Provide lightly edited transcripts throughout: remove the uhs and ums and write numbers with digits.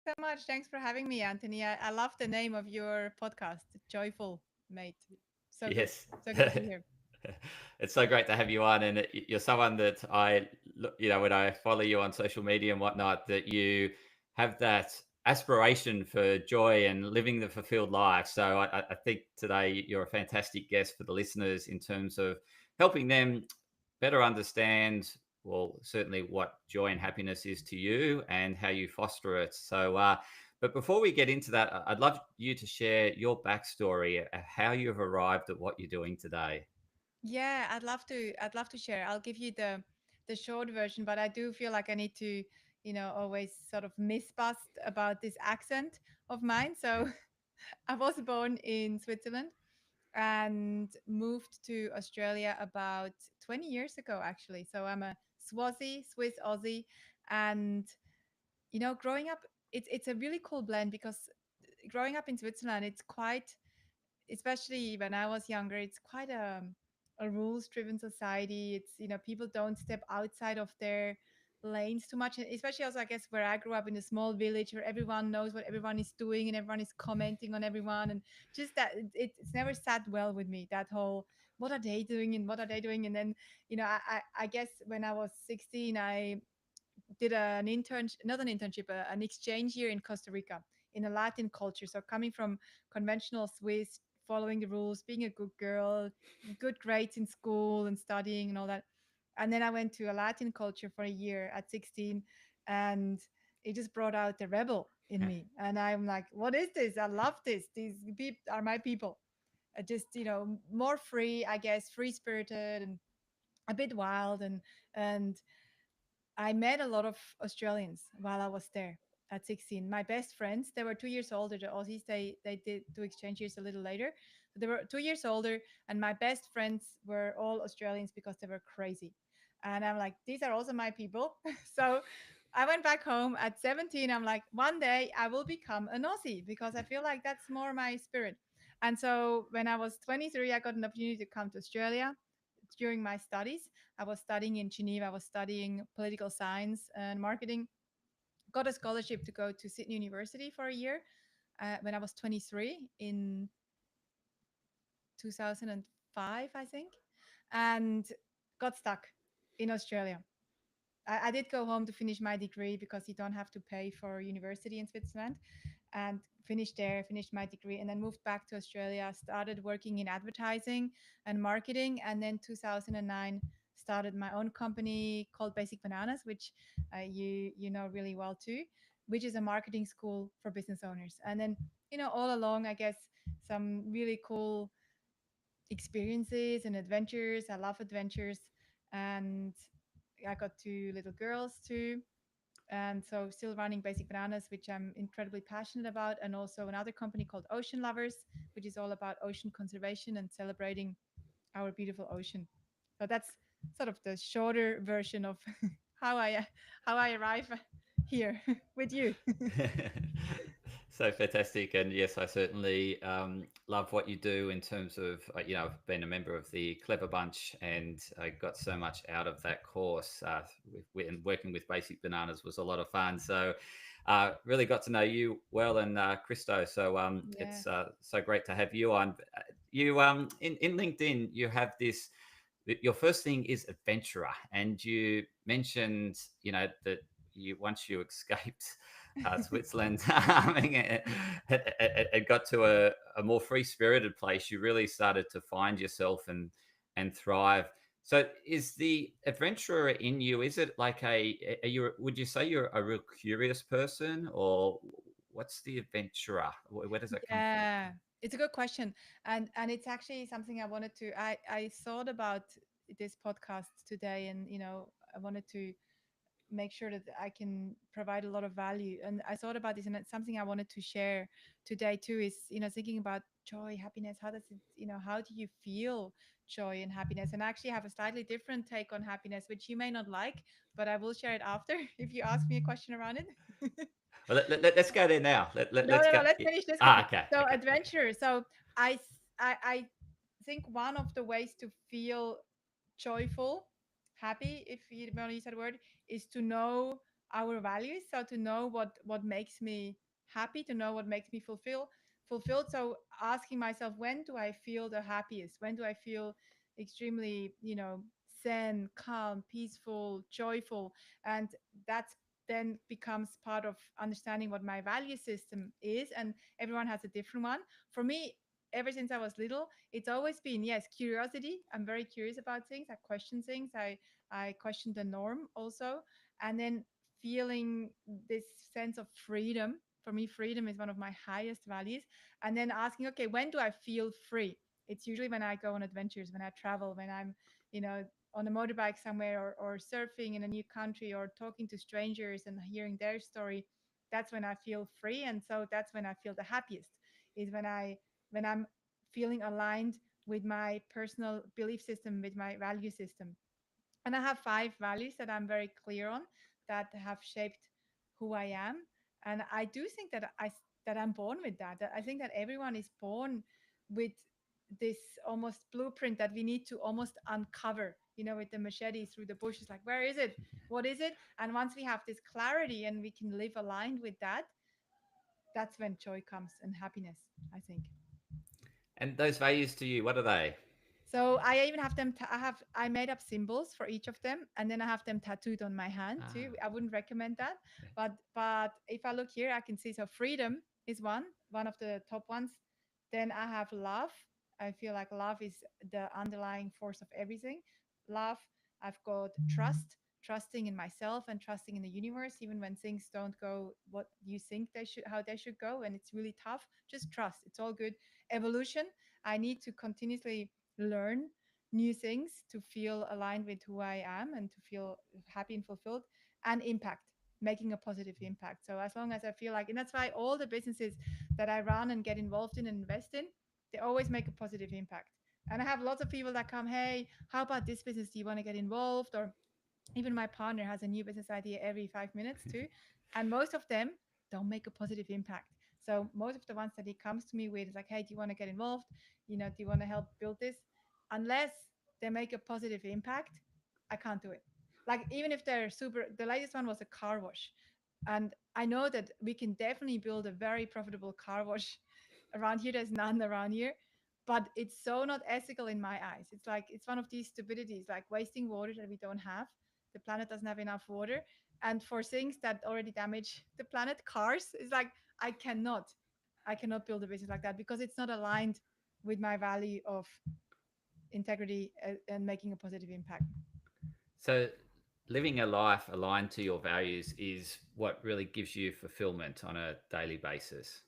so much. Thanks for having me, Anthony. I love the name of your podcast, Joyful Mate. So good. Yes. So good to be here. It's so great to have you on, and you're someone that when I follow you on social media and whatnot, that you have that aspiration for joy and living the fulfilled life. So I think today you're a fantastic guest for the listeners in terms of helping them better understand, well, certainly what joy and happiness is to you and how you foster it. But before we get into that, I'd love you to share your backstory, how you've arrived at what you're doing today. Yeah, I'd love to. I'd love to share. I'll give you the short version, but I do feel like I need to, always sort of misbust about this accent of mine. So I was born in Switzerland and moved to Australia about 20 years ago, actually. So I'm a Swazi, Swiss Aussie, and growing up, it's a really cool blend because growing up in Switzerland, it's quite, especially when I was younger, it's quite a rules driven society. It's, people don't step outside of their lanes too much. And especially also, I guess, where I grew up in a small village where everyone knows what everyone is doing and everyone is commenting on everyone. And just that it's never sat well with me, that whole, what are they doing and what are they doing? And then, I guess when I was 16, I did an intern, not an internship, an exchange year in Costa Rica in a Latin culture. So coming from conventional Swiss, following the rules, being a good girl, good grades in school and studying and all that. And then I went to a Latin culture for a year at 16, and it just brought out the rebel in me. And I'm like, what is this? I love this. These people are my people. Just, more free, I guess, free spirited and a bit wild, and I met a lot of Australians while I was there at 16. My best friends, they were 2 years older. The Aussies, they did do exchange years a little later. So they were 2 years older, and my best friends were all Australians because they were crazy. And I'm like, these are also my people. So I went back home at 17. I'm like, one day I will become an Aussie because I feel like that's more my spirit. And so when I was 23, I got an opportunity to come to Australia during my studies. I was studying in Geneva. I was studying political science and marketing. Got a scholarship to go to Sydney University for a year when I was 23 in 2005, I think, and got stuck in Australia. I did go home to finish my degree because you don't have to pay for university in Switzerland, and finished there, finished my degree, and then moved back to Australia. Started working in advertising and marketing, and then 2009 started my own company called Basic Bananas, which you know really well too, which is a marketing school for business owners. And then all along, I guess some really cool experiences and adventures. I love adventures, and I got two little girls too, and so still running Basic Bananas, which I'm incredibly passionate about, and also another company called Ocean Lovers, which is all about ocean conservation and celebrating our beautiful ocean. So that's sort of the shorter version of how I how I arrive here with you. So fantastic, and yes, I certainly love what you do in terms of I've been a member of the Clever Bunch, and I got so much out of that course. And working with Basic Bananas was a lot of fun. So really got to know you well, and Christo. So Yeah. it's so great to have you on. You in LinkedIn, you have this. Your first thing is adventurer, and you mentioned that you once you escaped Switzerland, it got to a more free spirited place. You really started to find yourself and thrive. So, is the adventurer in you? Is it like are you? Would you say you're a real curious person, or what's the adventurer? Where does that come from? Yeah, it's a good question, and it's actually something I wanted to. I thought about this podcast today, and I wanted to make sure that I can provide a lot of value. And I thought about this, and it's something I wanted to share today too. Is thinking about joy, happiness. How does it? How do you feel joy and happiness? And I actually have a slightly different take on happiness, which you may not like, but I will share it after if you ask me a question around it. Well, let's go there now. No, Let's no, no. go. Let's finish this quickly. Okay, So, okay, okay. adventure. So, I think one of the ways to feel joyful, happy, if you want to use that word, is to know. our values. So to know what makes me happy, to know what makes me fulfilled. So asking myself, when do I feel the happiest? When do I feel extremely, zen, calm, peaceful, joyful? And that's then becomes part of understanding what my value system is. And everyone has a different one. For me, ever since I was little, it's always been, yes, curiosity. I'm very curious about things. I question things. I question the norm also. And then feeling this sense of freedom. For me, freedom is one of my highest values. And then asking, okay, when do I feel free? It's usually when I go on adventures, when I travel, when I'm, you know, on a motorbike somewhere, or surfing in a new country, or talking to strangers and hearing their story. That's when I feel free. And so that's when I feel the happiest, is when I'm feeling aligned with my personal belief system, with my value system. And I have five values that I'm very clear on, that have shaped who I am. And I do think that I'm born with that. That I think that everyone is born with this almost blueprint that we need to almost uncover, with the machete through the bushes. Like, where is it? What is it? And once we have this clarity and we can live aligned with that, that's when joy comes and happiness, I think. And those values to you, what are they? So I even have them. I made up symbols for each of them, and then I have them tattooed on my hand too. Ah, I wouldn't recommend that, but if I look here, I can see. So freedom is one of the top ones. Then I have love. I feel like love is the underlying force of everything. Love. I've got trust, trusting in myself and trusting in the universe, even when things don't go what you think they should, how they should go, and it's really tough. Just trust. It's all good. Evolution. I need to continuously learn new things to feel aligned with who I am and to feel happy and fulfilled, and impact, making a positive impact. So as long as I feel like, and that's why all the businesses that I run and get involved in and invest in, they always make a positive impact. And I have lots of people that come, hey, how about this business? Do you want to get involved? Or even my partner has a new business idea every 5 minutes too. And most of them don't make a positive impact. So most of the ones that he comes to me with is like, hey, do you want to get involved? Do you want to help build this? Unless they make a positive impact, I can't do it. Like, even if they're super, the latest one was a car wash. And I know that we can definitely build a very profitable car wash around here. There's none around here, but it's so not ethical in my eyes. It's like, it's one of these stupidities, like wasting water that we don't have. The planet doesn't have enough water. And for things that already damage the planet, cars, is like, I cannot, I cannot build a business like that because it's not aligned with my value of integrity and making a positive impact. so living a life aligned to your values is what really gives you fulfillment on a daily basis.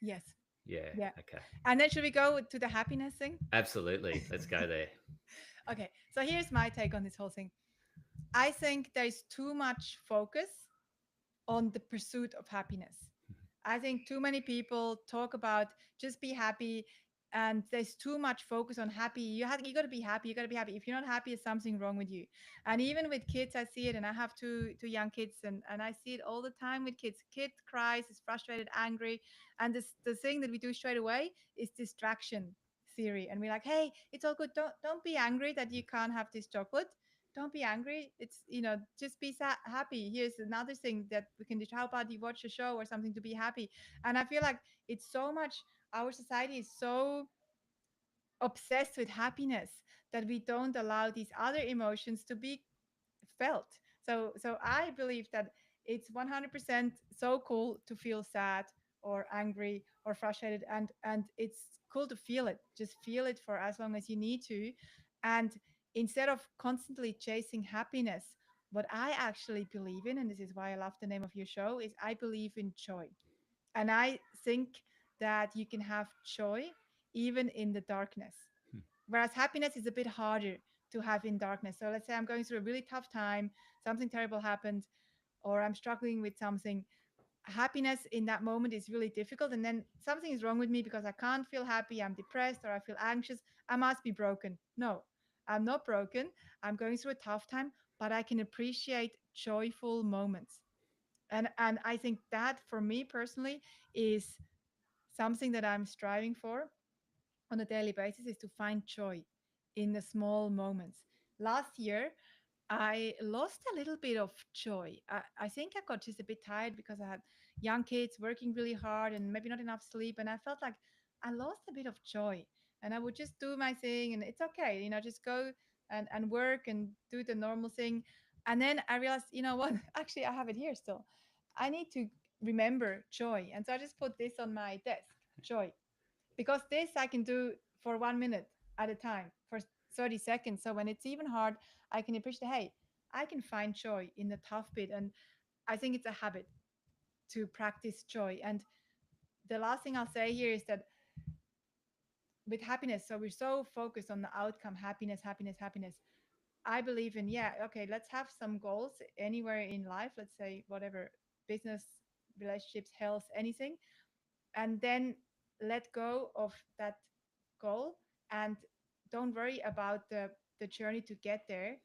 Yes. Yeah. Yeah. Okay. And then should we go to the happiness thing? Absolutely. Let's go there. Okay. So here's my take on this whole thing. I think there's too much focus on the pursuit of happiness. I think too many people talk about just be happy, and there's too much focus on happy. You got to be happy. You got to be happy. If you're not happy, there's something wrong with you. And even with kids, I see it. And I have two young kids, and I see it all the time with kids. Kid cries, is frustrated, angry, and the thing that we do straight away is distraction theory. And we're like, hey, it's all good. Don't be angry that you can't have this chocolate. Don't be angry. It's, just be happy. Here's another thing that we can do. How about you watch a show or something to be happy? And I feel like it's so much, our society is so obsessed with happiness that we don't allow these other emotions to be felt. So I believe that it's 100% so cool to feel sad or angry or frustrated, and it's cool to feel it. Just feel it for as long as you need to. And instead of constantly chasing happiness, what I actually believe in, and this is why I love the name of your show, is I believe in joy. And I think that you can have joy even in the darkness. Whereas happiness is a bit harder to have in darkness. So let's say I'm going through a really tough time, something terrible happened, or I'm struggling with something. Happiness in that moment is really difficult. And then something is wrong with me because I can't feel happy. I'm depressed or I feel anxious. I must be broken. No, I'm not broken. I'm going through a tough time, but I can appreciate joyful moments. And I think that for me personally is something that I'm striving for on a daily basis, is to find joy in the small moments. Last year, I lost a little bit of joy. I think I got just a bit tired because I had young kids working really hard and maybe not enough sleep. And I felt like I lost a bit of joy. And I would just do my thing and it's okay, just go and work and do the normal thing. And then I realized, you know what? Actually, I have it here still. I need to remember joy. And so I just put this on my desk, joy, because this I can do for 1 minute at a time for 30 seconds. So when it's even hard, I can appreciate, hey, I can find joy in the tough bit. And I think it's a habit to practice joy. And the last thing I'll say here is that with happiness, so we're so focused on the outcome, happiness, happiness, happiness. I believe in, yeah, okay, let's have some goals anywhere in life, let's say whatever, business, relationships, health, anything, and then let go of that goal and don't worry about the journey to get there,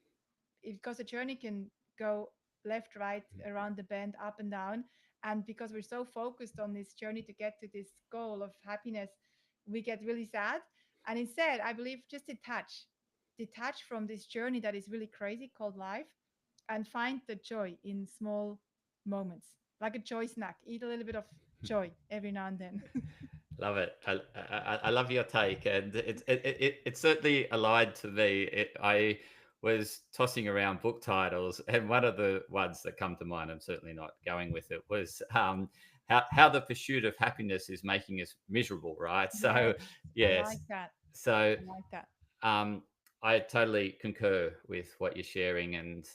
because the journey can go left, right, around the bend, up and down. And because we're so focused on this journey to get to this goal of happiness, we get really sad. And instead, I believe, just detach from this journey that is really crazy called life, and find the joy in small moments, like a joy snack. Eat a little bit of joy every now and then. Love it. I love your take, and it's certainly aligned to me. I was tossing around book titles, and one of the ones that come to mind, I'm certainly not going with it, was how the pursuit of happiness is making us miserable, right? Yes, So I like yes, that. so I like that. um, I totally concur with what you're sharing, and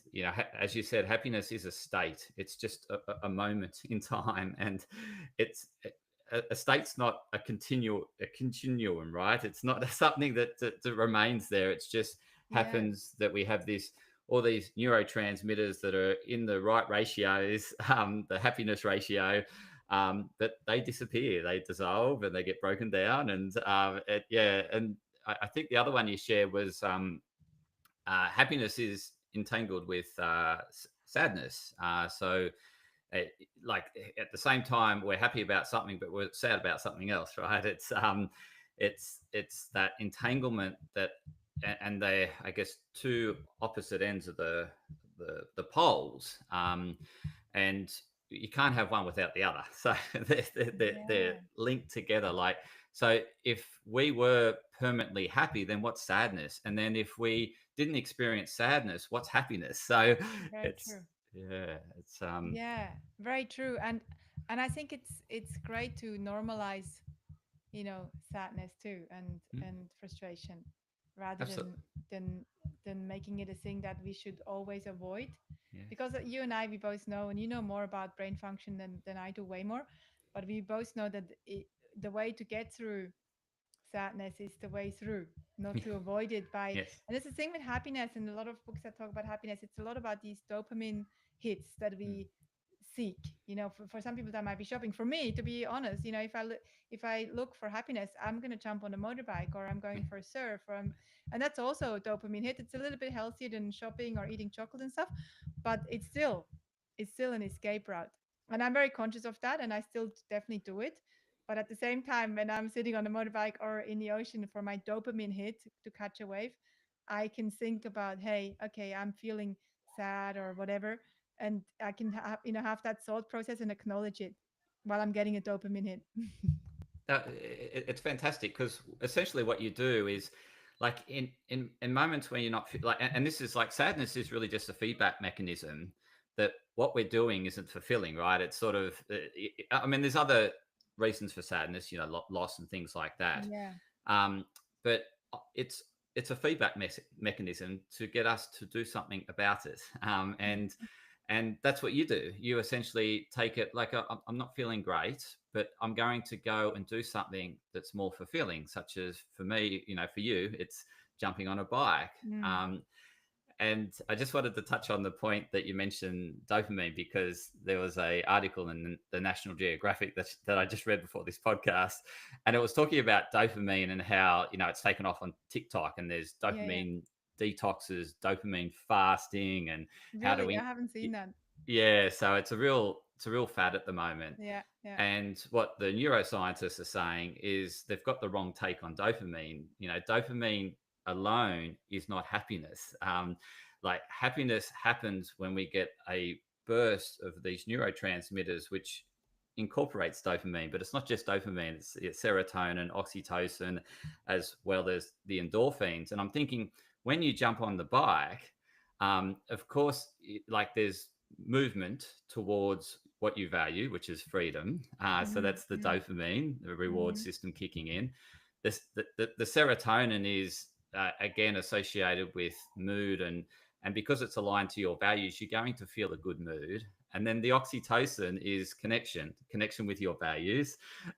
as you said, happiness is a state. It's just a moment in time, and it's a state's not a continuum, right? It's not something that remains there. It's just Yeah, happens that we have this all these neurotransmitters that are in the right ratios, the happiness ratio, that they disappear, they dissolve, and they get broken down, and yeah, and I think the other one you shared was happiness is entangled with sadness. So, uh, like at the same time, we're happy about something, but we're sad about something else, right? It's that entanglement that, and they, I guess, two opposite ends of the poles, and you can't have one without the other. So they're yeah, linked together. Like, so if we were permanently happy, then what's sadness? And then if we didn't experience sadness, what's happiness? So very it's true. yeah, it's Yeah, very true. And I think it's great to normalize, sadness too, and frustration, rather absolutely, than making it a thing that we should always avoid. yeah. Because you and I, we both know, and you know more about brain function than I do, way more, but we both know that the way to get through sadness is the way through, not to avoid it by. Yes. And it's the same with happiness, and a lot of books that talk about happiness, it's a lot about these dopamine hits that Mm, we seek. For some people that might be shopping. For me, to be honest, if I look for happiness, I'm going to jump on a motorbike, or I'm yeah. going for a surf, and that's also a dopamine hit. It's a little bit healthier than shopping or eating chocolate and stuff, but it's still an escape route. And I'm very conscious of that, and I still definitely do it. But at the same time, when I'm sitting on a motorbike or in the ocean for my dopamine hit to catch a wave, I can think about, hey, okay, I'm feeling sad or whatever, and I can have that thought process and acknowledge it while I'm getting a dopamine hit. It's fantastic because essentially what you do is like in moments when you're not like, and this is like sadness is really just a feedback mechanism that what we're doing isn't fulfilling, right? It's sort of I mean, there's other reasons for sadness, loss and things like that, Yeah. um, but it's a feedback mechanism to get us to do something about it, and that's what you do. You essentially take it like, I'm not feeling great, but I'm going to go and do something that's more fulfilling, such as for me, for you, it's jumping on a bike. Mm. And I just wanted to touch on the point that you mentioned dopamine, because there was a article in the National Geographic that I just read before this podcast, and it was talking about dopamine and how it's taken off on TikTok, and there's Yeah, yeah. dopamine detoxes, dopamine fasting, and how do Really, I we haven't seen that. yeah, so it's a real fad at the moment. Yeah, yeah. And what the neuroscientists are saying is they've got the wrong take on dopamine. Dopamine alone is not happiness. like happiness happens when we get a burst of these neurotransmitters, which incorporates dopamine, but it's not just dopamine, it's serotonin, oxytocin, as well as the endorphins. And I'm thinking, when you jump on the bike, of course, like there's movement towards what you value, which is freedom. So Mm-hmm. that's the dopamine, the reward Mm-hmm. system kicking in. The serotonin is again associated with mood, and because it's aligned to your values, you're going to feel a good mood. And then the oxytocin is connection with your values,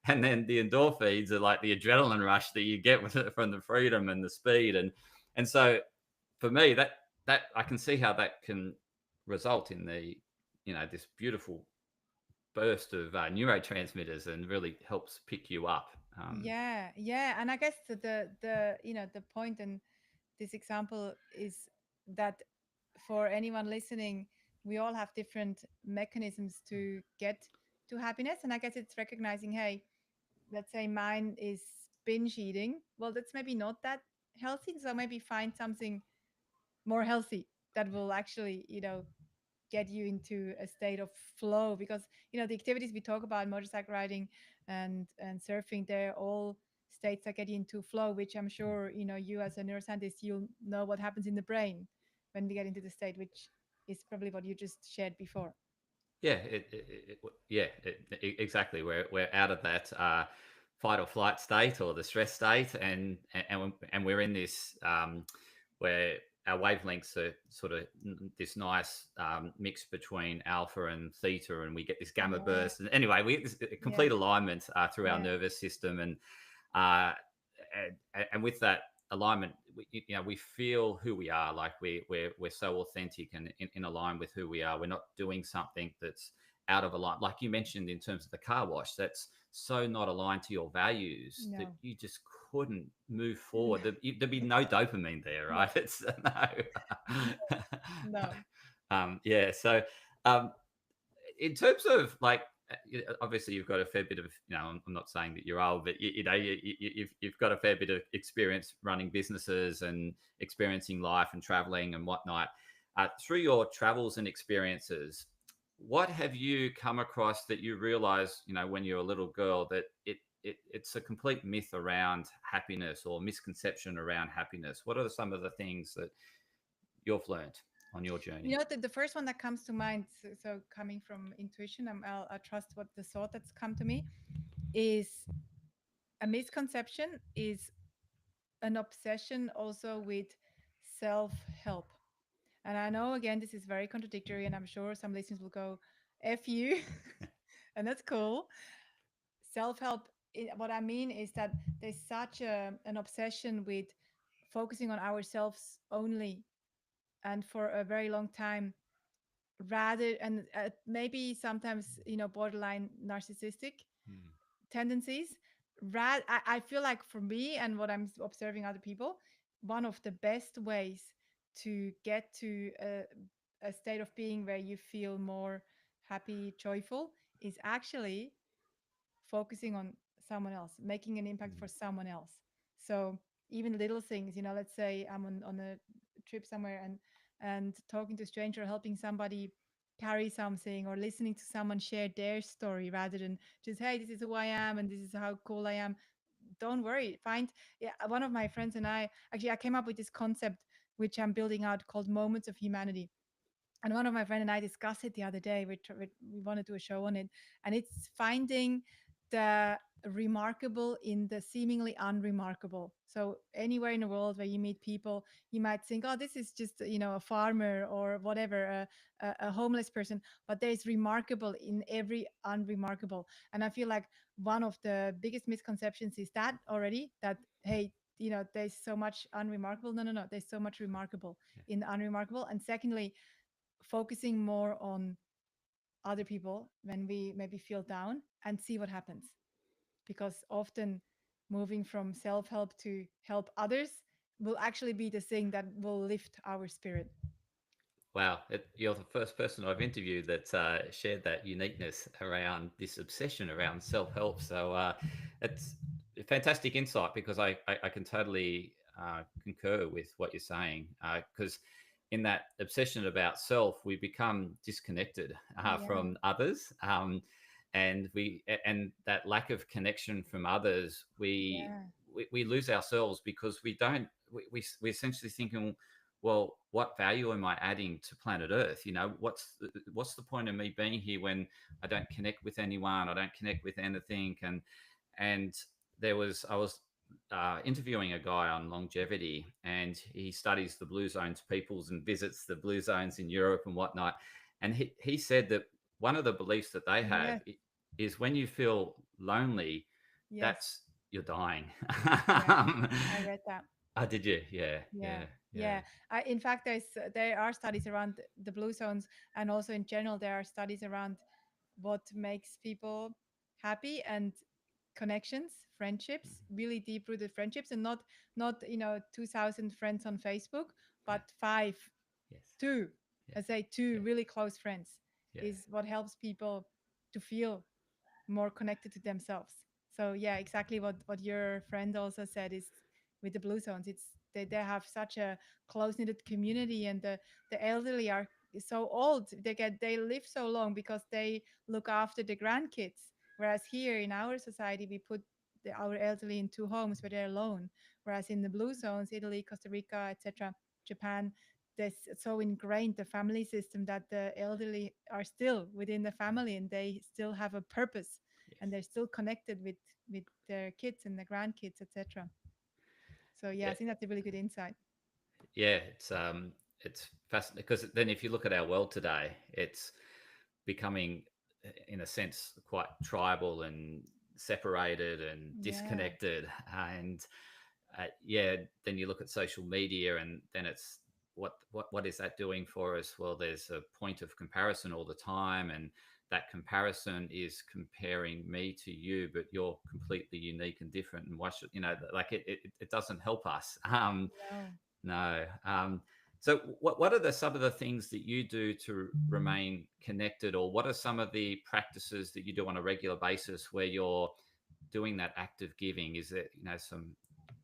and then the endorphins are like the adrenaline rush that you get with it from the freedom and the speed, and so for me that I can see how that can result in the this beautiful burst of neurotransmitters and really helps pick you up. Yeah, yeah, and I guess the the point in this example is that for anyone listening, we all have different mechanisms to get to happiness, and I guess it's recognizing, hey, let's say mine is binge eating. Well, that's maybe not that healthy, so maybe find something more healthy that will actually, get you into a state of flow, because the activities we talk about, motorcycle riding and surfing, they're all states that get you into flow, which I'm sure you as a neuroscientist, you'll know what happens in the brain when we get into the state, which is probably what you just shared before. Yeah, yeah, exactly. We're out of that fight or flight state or the stress state, and we're in this where our wavelengths are sort of this nice mix between alpha and theta, and we get this gamma Yeah, burst. And anyway, we get this yeah, complete alignment through our yeah, nervous system, uh, and with that alignment, we feel who we are. Like we're so authentic and in align with who we are. We're not doing something that's out of alignment, like you mentioned in terms of the car wash. That's so not aligned to your values that no, you just couldn't move forward. There'd be no dopamine there, no, right? It's no. no, Yeah. So, um, in terms of like obviously you've got a fair bit of I'm not saying that you're old, but you've got a fair bit of experience running businesses and experiencing life and traveling and whatnot. Through your travels and experiences, what have you come across that you realize when you're a little girl that it's a complete myth around happiness or misconception around happiness? What are some of the things that you've learned on your journey? the first one that comes to mind, so coming from intuition, I trust what the thought that's come to me is a misconception is an obsession also with self help. And I know, again, this is very contradictory, and I'm sure some listeners will go, F you. And that's cool. Self help, what I mean is that there's such an obsession with focusing on ourselves only and for a very long time, rather, and maybe sometimes, borderline narcissistic Mm, tendencies. I feel like for me and what I'm observing other people, one of the best ways to get to a state of being where you feel more happy, joyful, is actually focusing on someone else, making an impact mm, for someone else. So even little things, let's say I'm on a trip somewhere, and talking to a stranger, helping somebody carry something, or listening to someone share their story, rather than just, hey, this is who I am and this is how cool I am. Don't worry, find, yeah, one of my friends and I came up with this concept which I'm building out, called moments of humanity. And one of my friend and I discussed it the other day. We want to do a show on it, and it's finding the remarkable in the seemingly unremarkable. So anywhere in the world where you meet people, you might think, "Oh, this is just a farmer or whatever, a homeless person," but there is remarkable in every unremarkable. And I feel like one of the biggest misconceptions is that already, that, hey, there's so much unremarkable. No, no, no. There's so much remarkable yeah. in the unremarkable. And secondly, focusing more on other people when we maybe feel down, and see what happens. Because often moving from self help to help others will actually be the thing that will lift our spirit. Wow, you're the first person I've interviewed that shared that uniqueness around this obsession around self help. So it's a fantastic insight because I can totally concur with what you're saying. Because in that obsession about self, we become disconnected Yeah, from others, and that lack of connection from others, yeah, we lose ourselves because we don't. We essentially thinking, well, what value am I adding to planet Earth? What's the point of me being here when I don't connect with anyone? I don't connect with anything, and I was interviewing a guy on longevity, and he studies the blue zones peoples and visits the blue zones in Europe and whatnot. And he said that one of the beliefs that they have yeah, is when you feel lonely, yes, that's you're dying. yeah. I read that. Did you? Yeah, Yeah, yeah, yeah, yeah. In fact, there are studies around the blue zones, and also in general, there are studies around what makes people happy and connections, friendships, really deep rooted friendships, and not 2,000 friends on Facebook, yeah. but five, Yes, two. yeah, I say two yeah, really close friends yeah, is what helps people to feel more connected to themselves. So yeah, exactly what your friend also said is with the blue zones. It's they have such a close knitted community, and the elderly are so old. They live so long because they look after the grandkids. Whereas here in our society, we put our elderly in two homes where they're alone. Whereas in the blue zones, Italy, Costa Rica, etc., Japan, there's so ingrained the family system that the elderly are still within the family and they still have a purpose yes, and they're still connected with their kids and their grandkids, etc. So yeah, yeah, I think that's a really good insight. yeah. It's fascinating because then if you look at our world today, it's becoming, in a sense, quite tribal and separated and Yeah, disconnected. And yeah, then you look at social media, and then it's what is that doing for us? Well, there's a point of comparison all the time, and that comparison is comparing me to you, but you're completely unique and different. And why should like it doesn't help us. no. No. So, what are some of the things that you do to remain connected, or what are some of the practices that you do on a regular basis where you're doing that active giving? Is it some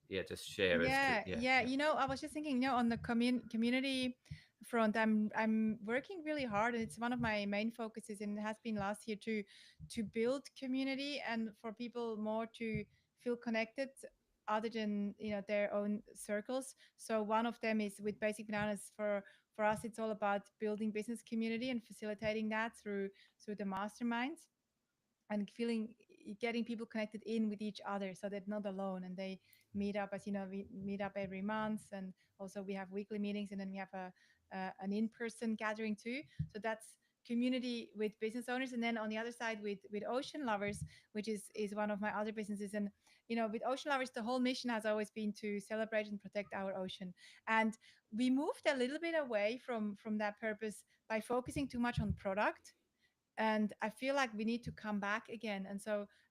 yeah, just share as to Yeah, yeah, yeah. yeah, I was just thinking, on the community front, I'm working really hard, and it's one of my main focuses, and it has been last year to build community and for people more to feel connected, other than their own circles. So one of them is with Basic Bananas. For us, it's all about building business community and facilitating that through the masterminds and getting people connected in with each other so they're not alone and they meet up. As you know, we meet up every month, and also we have weekly meetings, and then we have an in-person gathering too. So that's community with business owners. And then on the other side, with ocean lovers, which is one of my other businesses. And with ocean lovers, the whole mission has always been to celebrate and protect our ocean. And we moved a little bit away from that purpose by focusing too much on product, and I feel like we need to come back again.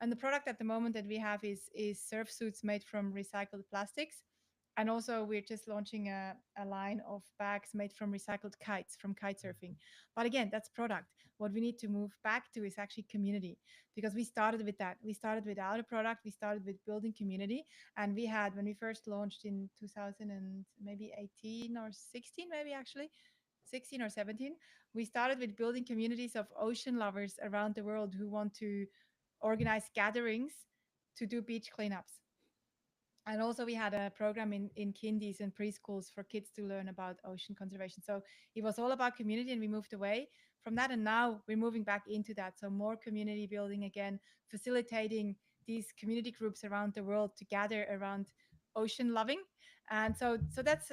And the product at the moment that we have is surf suits made from recycled plastics. And also we're just launching a line of bags made from recycled kites from kite surfing. But again, that's product. What we need to move back to is actually community, because we started with that. We started without a product. We started with building community. And we had, when we first launched in 2000 and maybe 18 or 16, maybe actually 16 or 17, we started with building communities of ocean lovers around the world who want to organize gatherings to do beach cleanups. And also we had a program in kindies and preschools for kids to learn about ocean conservation. So it was all about community, and we moved away from that, and now we're moving back into that. So more community building again, facilitating these community groups around the world to gather around ocean loving. And so that's,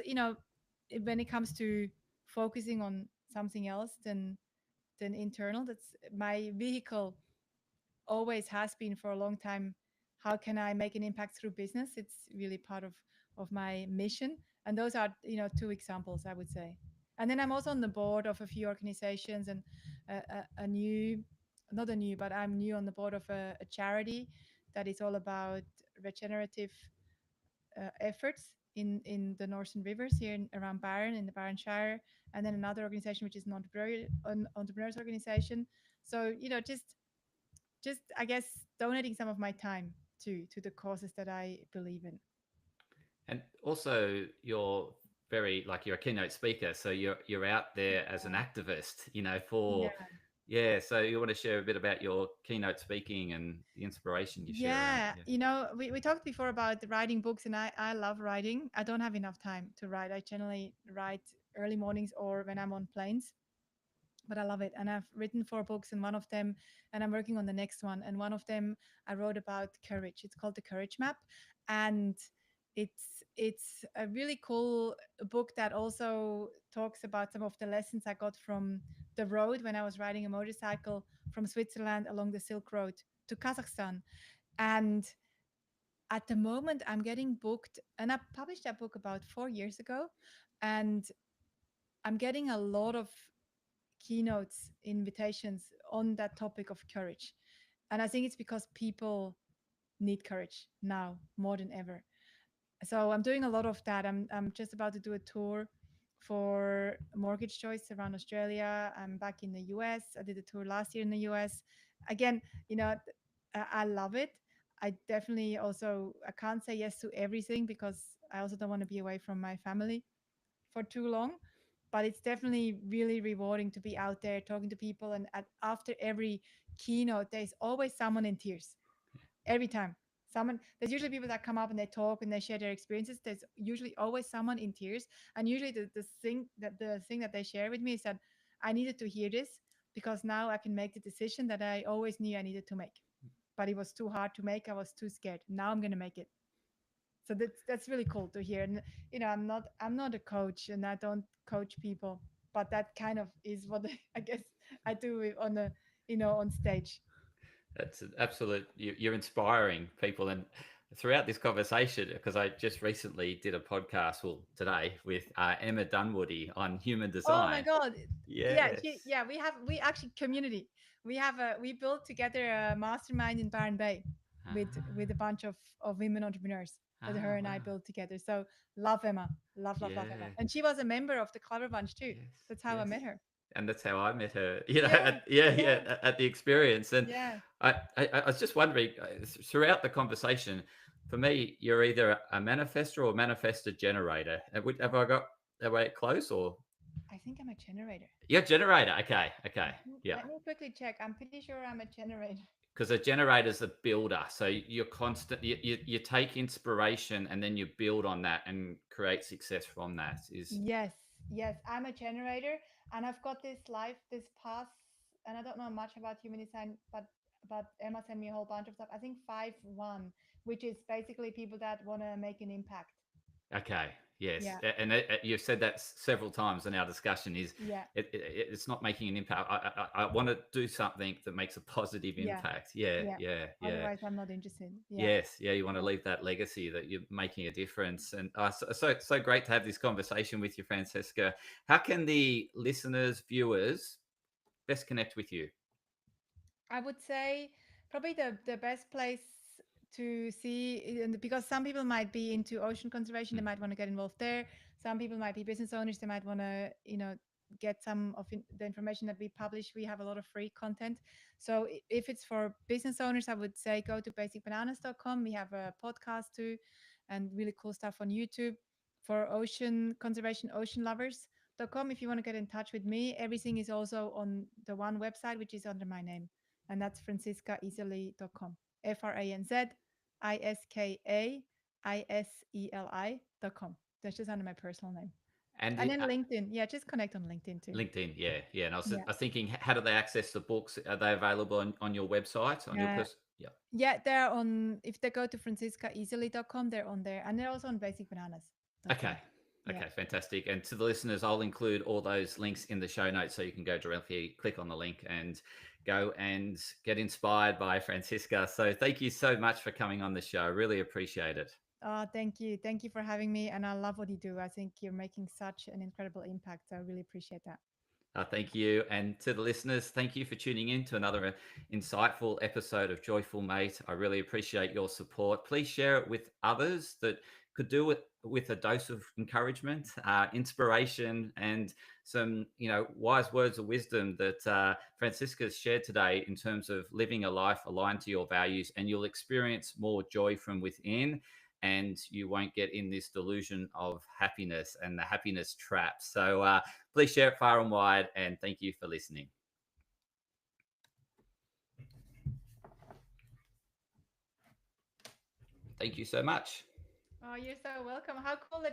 when it comes to focusing on something else than internal, that's my vehicle, always has been for a long time. How can I make an impact through business? It's really part of my mission. And those are, two examples, I would say. And then I'm also on the board of a few organizations, and a new, not a new, but I'm new on the board of a charity that is all about regenerative efforts in the northern rivers here around Byron, in the Byron Shire. And then another organization which is an entrepreneurs organization. So just I guess donating some of my time to the causes that I believe in. and also your very like you're a keynote speaker, so you're out there as an activist, for Yeah. so you want to share a bit about your keynote speaking and the inspiration you share around Yeah, it. we talked before about writing books, and I love writing. I don't have enough time to write. I generally write early mornings or when I'm on planes, but I love it. And I've written 4 books, and one of them, and I'm working on the next one. And one of them I wrote about courage. It's called The Courage Map, and it's a really cool book that also talks about some of the lessons I got from the road when I was riding a motorcycle from Switzerland along the Silk Road to Kazakhstan. And at the moment, I'm getting booked, and I published that book about 4 years ago, and I'm getting a lot of keynotes invitations on that topic of courage. And I think it's because people need courage now more than ever. So I'm doing a lot of that. I'm just about to do a tour for mortgage choice around Australia. I'm back in the US. I did a tour last year in the US. Again, you know, I love it. I definitely also I can't say yes to everything because I also don't want to be away from my family for too long. But it's definitely really rewarding to be out there talking to people. And after every keynote, there's always someone in tears every time. Someone there's usually people that come up and they talk and they share their experiences. There's usually always someone in tears, and usually the thing that they share with me is that I needed to hear this because now I can make the decision that I always knew I needed to make, but it was too hard to make. I was too scared. Now I'm going to make it. So that's really cool to hear. And I'm not a coach, and I don't coach people, but that kind of is what I guess I do on the on stage. That's an absolute. You're inspiring people, and throughout this conversation, because I just recently did a podcast, well, today with Emma Dunwoody on human Oh my design. god. Yeah, Yes. we actually community. We built together a mastermind in Byron Bay with a Ah, bunch of women entrepreneurs that her and I wow. built together. So love Emma. Love Emma. Yeah. And she was a member of the Clever Bunch too. Yes. That's how I Yes. met her. And that's how I met her. Yeah. Yeah. At the experience. And Yeah. I was just wondering throughout the conversation, for me, you're either a manifester or a manifestor generator. Have I got that way close or I think I'm a generator. you're a generator? Okay, I okay, think, yeah. let me quickly check. I'm pretty sure I'm a generator. Because a generator's a builder, so you're constant. You take inspiration and then you build on that and create success from that. Is Yes, yes, I'm a generator, and I've got this path, and I don't know much about human design, but Emma sent me a whole bunch of stuff. I think 5-1, which is basically people that want to make an impact. okay, yes, Yeah, and you've said that several times in our discussion. Is yeah, it's not making an impact. I want to do something that makes a positive yeah, impact. Yeah, yeah. yeah, yeah. Otherwise, I'm not interested. Yeah, Yes, yeah. You want to yeah. leave that legacy that you're making a difference, and so great to have this conversation with you, Francesca. How can the listeners, viewers, best connect with you? I would say probably the best place to see, and because some people might be into ocean conservation, they Mm. might want to get involved there. Some people might be business owners, they might want to get some of the information that we publish. We have a lot of free content. So if it's for business owners, I would say go to basicbananas.com. We have a podcast too, and really cool stuff on YouTube. For ocean conservation, ocean lovers.com. If you want to get in touch with me, everything is also on the one website, which is under my name, and that's franziskaiseli.com. FranziskaIseli.com. That's just under my personal name. And And then LinkedIn. Yeah, just connect on LinkedIn too. LinkedIn, yeah, yeah. And Yeah. I was thinking, how do they access the books? Are they available on your website, on your Yeah. person? Yeah. Yeah, they're on, if they go to franziskaiseli.com, they're on there. And they're also on Okay. basicbananas.com. Yeah. Okay, fantastic. And to the listeners, I'll include all those links in the show notes so you can go directly, click on the link and go and get inspired by Francisca. So thank you so much for coming on the show. Really appreciate it. Oh, thank you. Thank you for having me. And I love what you do. I think you're making such an incredible impact. So I really appreciate that. Thank you. And to the listeners, thank you for tuning in to another insightful episode of Joyful Mate. I really appreciate your support. Please share it with others that could do it with a dose of encouragement, inspiration, and some, wise words of wisdom that Francisca's shared today in terms of living a life aligned to your values, and you'll experience more joy from within. and you won't get in this delusion of happiness and the happiness trap. So please share it far and wide, and thank you for listening. Thank you so much. Oh, you're so welcome. How cool that